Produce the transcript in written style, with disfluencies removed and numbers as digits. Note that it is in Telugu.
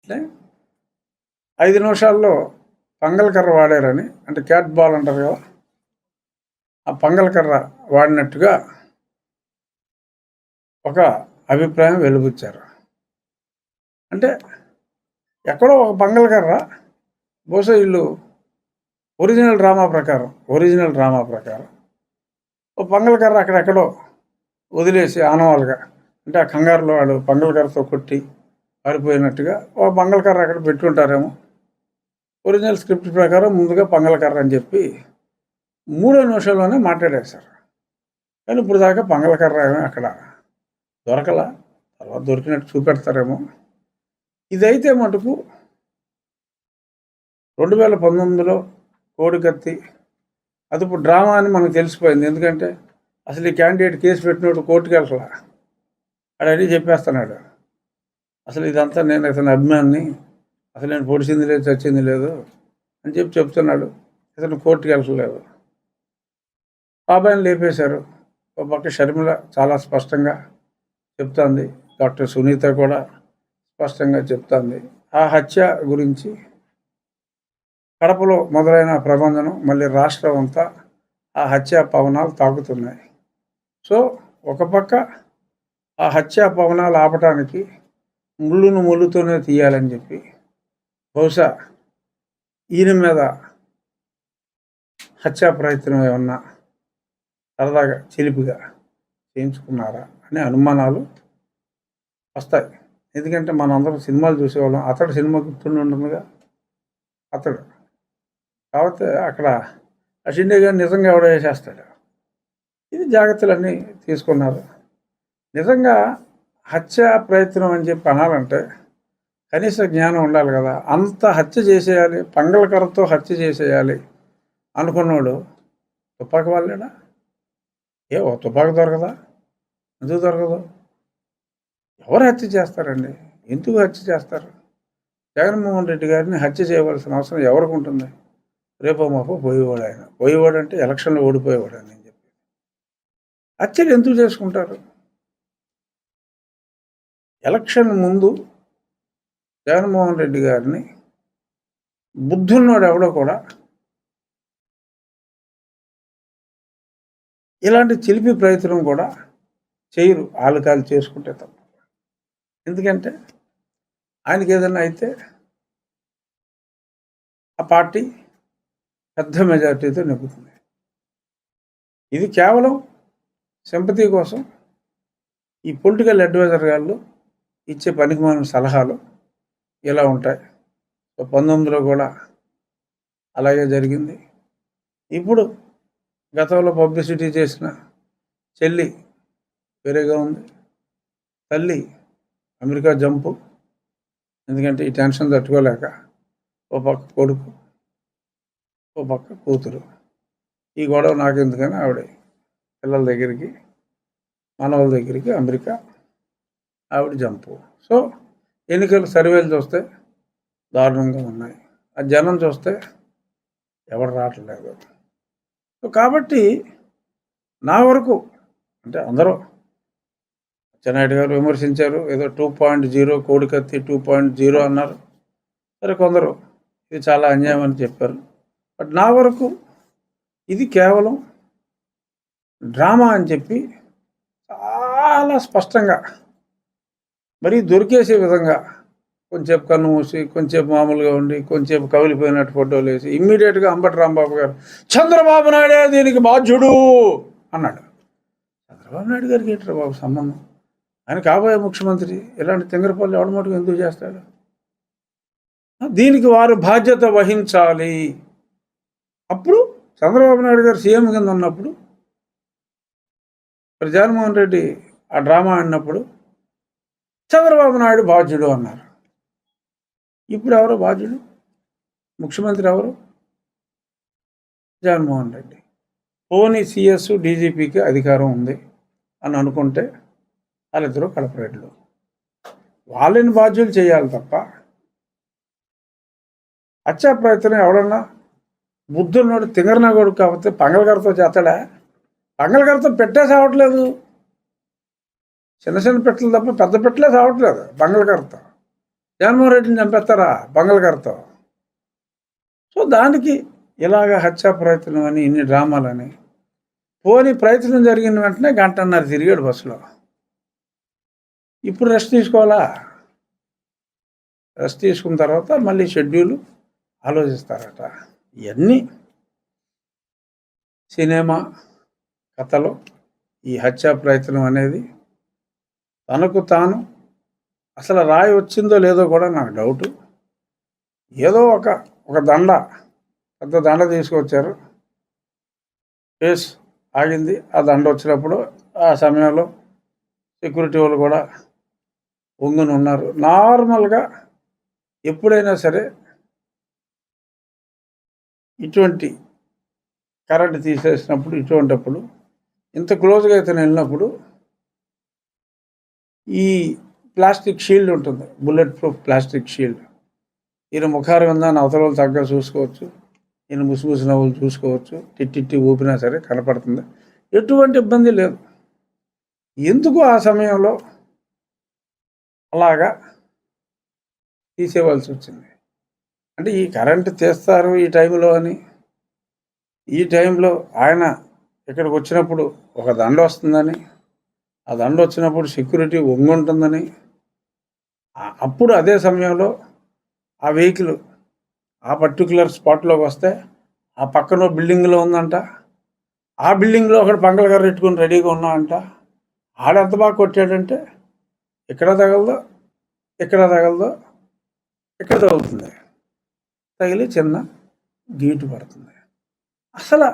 అంటే 5 నిమిషాల్లో పంగల్కర్ర వాడారని, అంటే క్యాట్ బాల్ అంటారు కదా, ఆ పంగల్కర్ర వాడినట్టుగా ఒక అభిప్రాయం వెలుబుచ్చారు. అంటే ఎక్కడో ఒక పంగల్కర్ర బహుశా వీళ్ళు ఒరిజినల్ డ్రామా ప్రకారం ఓ పంగల్కర్ర అక్కడెక్కడో వదిలేసి ఆనవాలుగా, అంటే ఆ కంగారులో వాళ్ళు పంగల్కర్రతో కొట్టి పారిపోయినట్టుగా ఓ పంగల్కర్ర అక్కడ పెట్టుంటారేమో. ఒరిజినల్ స్క్రిప్ట్ ప్రకారం ముందుగా పంగల్కర్ర అని చెప్పి 3 నిమిషాల్లోనే మాట్లాడేశారు. కానీ ఇప్పుడు దాకా పంగల్కర్ర ఏమీ అక్కడ దొరకలా. తర్వాత దొరికినట్టు చూపెడతారేమో. ఇదైతే మటుకు 2019లో కోడికత్తి అది ఇప్పుడు డ్రామా అని మనకు తెలిసిపోయింది. ఎందుకంటే అసలు ఈ క్యాండిడేట్ కేసు పెట్టినోడు కోర్టుకు వెళ్ళలా, అడని చెప్పేస్తున్నాడు. అసలు ఇదంతా నేను ఇతని అభిమాని, అసలు నేను పొడిచింది లేదు చచ్చింది లేదు అని చెప్తున్నాడు. ఇతను కోర్టుకు వెళ్ళలేదు. బాబాయిని లేపేశారు. ఒక పక్క షర్మిల చాలా స్పష్టంగా చెప్తుంది, డాక్టర్ సునీత కూడా స్పష్టంగా చెప్తుంది. ఆ హత్య గురించి కడపలో మొదలైన ప్రబంధనం మళ్ళీ రాష్ట్రం అంతా ఆ హత్యా పవనాలు తాకుతున్నాయి. సో ఒక పక్క ఆ హత్యా పవనాలు ఆపటానికి ముళ్ళును ముళ్ళుతోనే తీయాలని చెప్పి బహుశా ఈయన మీద హత్యా ప్రయత్నం ఏమన్నా సరదాగా చిలిపిగా చేయించుకున్నారా అనే అనుమానాలు వస్తాయి. ఎందుకంటే మనందరం సినిమాలు చూసేవాళ్ళం. అతడు సినిమా గుర్తుండి ఉంటుందిగా, అతడు కాకపోతే అక్కడ ఆ షిండే గారు నిజంగా ఎవడో వేసేస్తాడు. ఇది జాగ్రత్తలన్నీ తీసుకున్నారు. నిజంగా హత్యా ప్రయత్నం అని చెప్పి అనాలంటే కనీస జ్ఞానం ఉండాలి కదా. అంత హత్య చేసేయాలి, పంగలకరతో హత్య చేసేయాలి అనుకున్నాడు తుపాకి వాళ్ళేనా? ఓ తుపాకి దొరకదా? ఎందుకు దొరకదు? ఎవరు హత్య చేస్తారండి? ఎందుకు హత్య చేస్తారు? జగన్మోహన్ రెడ్డి గారిని హత్య చేయవలసిన అవసరం ఎవరికి ఉంటుంది? రేపో మాపో పోయేవాడు ఆయన. పోయేవాడు అంటే ఎలక్షన్లో ఓడిపోయేవాడు అని చెప్పి హత్యలు ఎందుకు చేసుకుంటారు? ఎలక్షన్ ముందు జగన్మోహన్ రెడ్డి గారిని బుద్ధున్నోడు ఎవడో కూడా ఇలాంటి చిలిపి ప్రయత్నం కూడా చేయరు, ఆలుకాలు చేసుకుంటే తప్ప. ఎందుకంటే ఆయనకి ఏదైనా అయితే ఆ పార్టీ పెద్ద మెజార్టీతో నెగ్గుతుంది. ఇది కేవలం సింపతి కోసం ఈ పొలిటికల్ అడ్వైజర్ గారు ఇచ్చే పనికిమాలిన సలహాలు ఇలా ఉంటాయి. 19లో కూడా అలాగే జరిగింది. ఇప్పుడు గతంలో పబ్లిసిటీ చేసిన చెల్లి వేరేగా ఉంది, తల్లి అమెరికా జంపు. ఎందుకంటే ఈ టెన్షన్ తట్టుకోలేక ఓ పక్క కొడుకు, ఓ పక్క కూతురు. ఈ గొడవ నాకెందుకని ఆవిడ పిల్లల దగ్గరికి, మనవాళ్ళ దగ్గరికి అమెరికా ఆవిడ జంపు. సో ఎన్నికల సర్వేలు చూస్తే దారుణంగా ఉన్నాయి. ఆ జనం చూస్తే ఎవరు రావట్లేదు. సో కాబట్టి నా వరకు అంటే అందరూ అచ్చెన్నాయుడు గారు విమర్శించారు, ఏదో 2.0 కోడికత్తి 2.0 అన్నారు. సరే, కొందరు ఇది చాలా అన్యాయం అని చెప్పారు. బట్ నా వరకు ఇది కేవలం డ్రామా అని చెప్పి చాలా స్పష్టంగా మరీ దొరికేసే విధంగా కొంచెంసేపు కన్ను మూసి, కొంచెంసేపు మామూలుగా ఉండి, కొంచెంసేపు కవిలిపోయినట్టు ఫోటోలు వేసి ఇమ్మీడియట్గా అంబటి రాంబాబు గారు చంద్రబాబు నాయుడే దీనికి బాధ్యుడు అన్నాడు. చంద్రబాబు నాయుడు గారికి ఏంటరా బాబు సంబంధం? ఆయన కాబోయే ముఖ్యమంత్రి. ఇలాంటి తింగరపల్లి ఎవడమటుకు ఎందుకు చేస్తాడు? దీనికి వారు బాధ్యత వహించాలి. అప్పుడు చంద్రబాబు నాయుడు గారు సీఎం కింద ఉన్నప్పుడు, జగన్మోహన్ రెడ్డి ఆ డ్రామా ఆడినప్పుడు చంద్రబాబు నాయుడు బాధ్యుడు అన్నారు. ఇప్పుడు ఎవరు బాధ్యుడు? ముఖ్యమంత్రి ఎవరు? జగన్మోహన్ రెడ్డి. పోనీ సిఎస్ డీజీపీకి అధికారం ఉంది అని అనుకుంటే వాళ్ళిద్దరూ కడపరెడ్లు, వాళ్ళని బాధ్యులు చేయాలి తప్ప హత్యా ప్రయత్నం ఎవడన్నా బుద్ధున్నాడు తింగరనా కొడుకు కాకపోతే పంగలగారితో చేస్తాడా? పంగలగారితో పెట్టే సావట్లేదు. చిన్న చిన్న పెట్టలు తప్ప పెద్ద పెట్టలే సావట్లేదు పంగలగారితో. జగన్మోహన్ రెడ్డిని చంపేస్తారా బంగళగారితో? సో దానికి ఇలాగ హత్యా ప్రయత్నం అని ఇన్ని డ్రామాలని. పోనీ ప్రయత్నం జరిగిన వెంటనే గంటన్నర తిరిగాడు బస్సులో. ఇప్పుడు రెస్ట్ తీసుకోవాలా? రెస్ట్ తీసుకున్న తర్వాత మళ్ళీ షెడ్యూల్ ఆలోచిస్తారట. ఇవన్నీ సినిమా కథలో ఈ హత్యా ప్రయత్నం అనేది తనకు తాను అసలు రాయి వచ్చిందో లేదో కూడా నాకు డౌటు. ఏదో ఒక దండ, పెద్ద దండ తీసుకొచ్చారు, కేసు ఆగింది. ఆ దండ వచ్చినప్పుడు ఆ సమయంలో సెక్యూరిటీ వాళ్ళు కూడా ఒంగుని ఉన్నారు. నార్మల్గా ఎప్పుడైనా సరే ఇటువంటి కరెంట్ తీసేసినప్పుడు, ఇటువంటిప్పుడు ఇంత క్లోజ్గా అయితే వెళ్ళినప్పుడు ఈ ప్లాస్టిక్ షీల్డ్ ఉంటుంది, బుల్లెట్ ప్రూఫ్ ప్లాస్టిక్ షీల్డ్. ఈయన ముఖారం ఉందని అవతల వాళ్ళు తగ్గ చూసుకోవచ్చు, ఈయన ముసుముసు నవ్వులు చూసుకోవచ్చు, తిట్టి ఊపినా సరే కనపడుతుంది, ఎటువంటి ఇబ్బంది లేదు. ఎందుకు ఆ సమయంలో అలాగా తీసేయవలసి వచ్చింది? అంటే ఈ కరెంటు తీస్తారు ఈ టైంలో అని. ఈ టైంలో ఆయన ఇక్కడికి వచ్చినప్పుడు ఒక దండ వస్తుందని, ఆ దండ వచ్చినప్పుడు సెక్యూరిటీ ఉంటుందని, అప్పుడు అదే సమయంలో ఆ వెహికల్ ఆ పర్టికులర్ స్పాట్లోకి వస్తే ఆ పక్కన బిల్డింగ్లో ఉందంట. ఆ బిల్డింగ్లో ఒకడు పంగళగారు పెట్టుకుని రెడీగా ఉన్నాడంట. ఆడెంత బాగా కొట్టాడంటే ఇక్కడ తగలదో, ఇక్కడ తగలదో, ఇక్కడ తగులుతుంది, తగిలి చిన్న గీటు పడుతుంది. అసలు